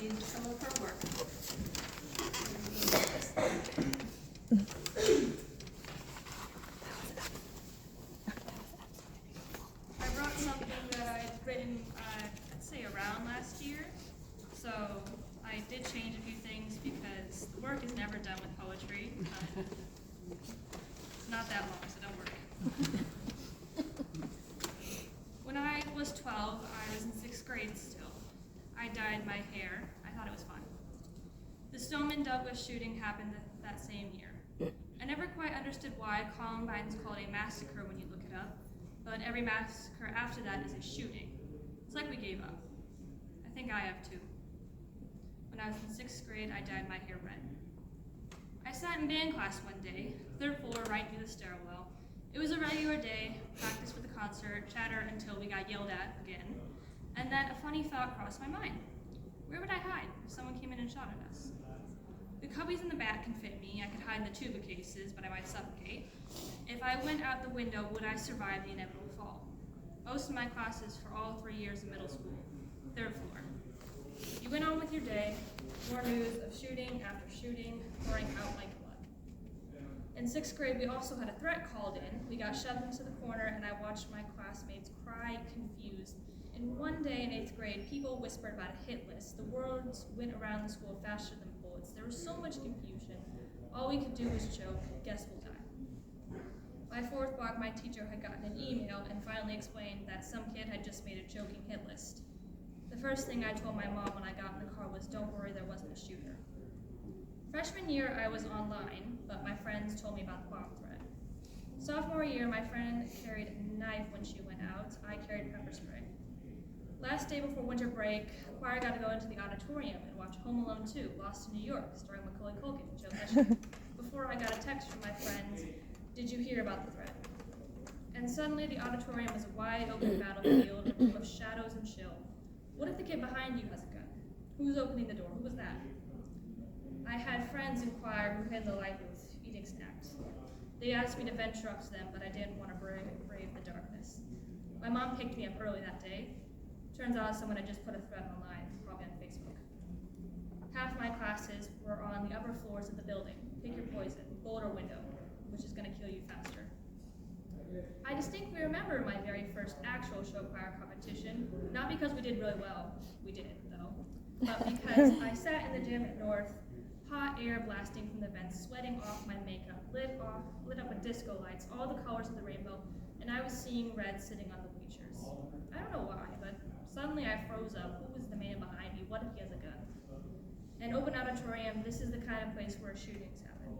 read some of her work. I wrote something that I'd written, I'd say around last year. So I did change a few things because the work is never done with poetry. It's not that long, so don't worry. When I was 12, I was in 6th grade still. I dyed my hair. I thought it was fun. The Stoneman Douglas shooting happened that same year. I never quite understood why Columbine's called a massacre when you look it up, but every massacre after that is a shooting. It's like we gave up. I think I have too. When I was in 6th grade, I dyed my hair red. I sat in band class one day, 3rd floor, right through the stairwell. It was a regular day, practice for the concert, chatter until we got yelled at again, and then a funny thought crossed my mind. Where would I hide if someone came in and shot at us? The cubbies in the back can fit me. I could hide in the tuba cases, but I might suffocate. If I went out the window, would I survive the inevitable fall? Most of my classes for all 3 years of middle school, 3rd floor. You went on with your day, more news of shooting after shooting, pouring out like blood. In 6th grade, we also had a threat called in. We got shoved into the corner, and I watched my classmates cry, confused. And one day in 8th grade, people whispered about a hit list. The words went around the school faster than bullets. There was so much confusion. All we could do was joke, guess we'll die. By 4th block, my teacher had gotten an email and finally explained that some kid had just made a joking hit list. The first thing I told my mom when I got in the car was, don't worry, there wasn't a shooter. Freshman year, I was online, but my friends told me about the bomb threat. Sophomore year, my friend carried a knife when she went out. I carried pepper spray. Last day before winter break, choir got to go into the auditorium and watch Home Alone 2, Lost in New York, starring Macaulay Culkin and Joe Pesci. Before I got a text from my friends, did you hear about the threat? And suddenly the auditorium was a wide open battlefield, a room of shadows and chill. What if the kid behind you has a gun? Who's opening the door? Who was that? I had friends in choir who hid in the light booth eating snacks. They asked me to venture up to them, but I didn't want to brave the darkness. My mom picked me up early that day. Turns out someone had just put a threat online, probably on Facebook. Half my classes were on the upper floors of the building. Pick your poison, bullet or window, which is going to kill you faster. I distinctly remember my very first actual show choir competition, not because we did really well, we did though, but because I sat in the gym at North, hot air blasting from the vents, sweating off my makeup, lit up with disco lights, all the colors of the rainbow, and I was seeing red sitting on the bleachers. I don't know why, but suddenly I froze up. Who was the man behind me? What if he has a gun? An open auditorium, this is the kind of place where shootings happen.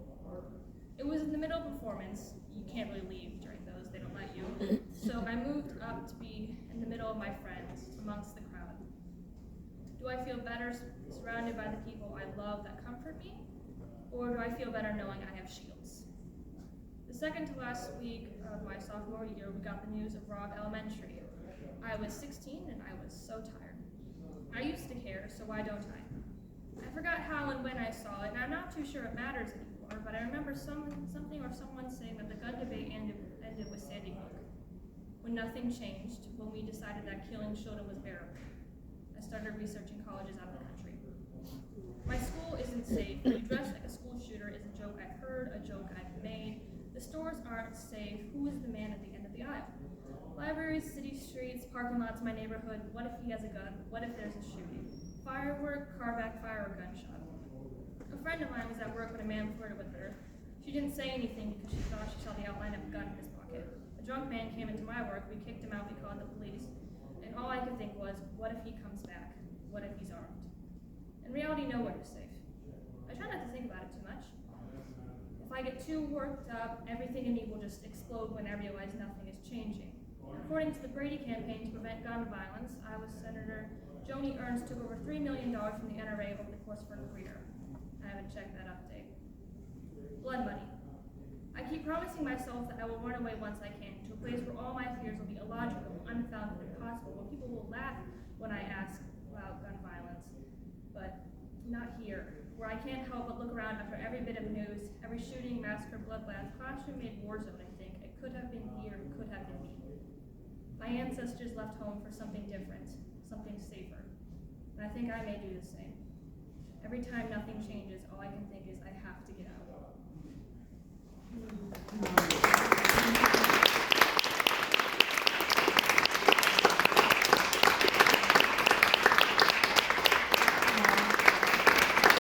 It was in the middle of performance. You can't really leave during those, they don't let you. So I moved up to be in the middle of my friends, amongst the crowd. Do I feel better surrounded by the people I love that comfort me? Or do I feel better knowing I have shields? The second to last week of my sophomore year, we got the news of Robb Elementary. I was 16 and I was so tired. I used to care, so why don't I? I forgot how and when I saw it, and I'm not too sure it matters anymore, but I remember something or someone saying that the gun debate ended with Sandy Hook. When nothing changed, when we decided that killing children was bearable. I started researching colleges out of the country. My school isn't safe. To dress like a school shooter is a joke I've heard, a joke I've made. The stores aren't safe. Who is the man at the end of the aisle? Libraries, city streets, parking lots, my neighborhood. What if he has a gun? What if there's a shooting? Firework, car backfire, or gunshot. A friend of mine was at work when a man flirted with her. She didn't say anything because she thought she saw the outline of a gun in his pocket. A drunk man came into my work. We kicked him out. We called the police. And all I could think was, what if he comes back? What if he's armed? In reality, nowhere is safe. I try not to think about it too much. If I get too worked up, everything in me will just explode when I realize nothing is changing. According to the Brady campaign to prevent gun violence, Iowa Senator Joni Ernst took over $3 million from the NRA over the course of her career. I haven't checked that update. Blood money. I keep promising myself that I will run away once I can, to a place where all my fears will be illogical, unfounded, impossible, where people will laugh when I ask about gun violence. But not here, where I can't help but look around after every bit of news, every shooting, massacre, bloodbath, classroom-made war zone, and think, it could have been here, it could have been me. My ancestors left home for something different, something safer. And I think I may do the same. Every time nothing changes, all I can think is I have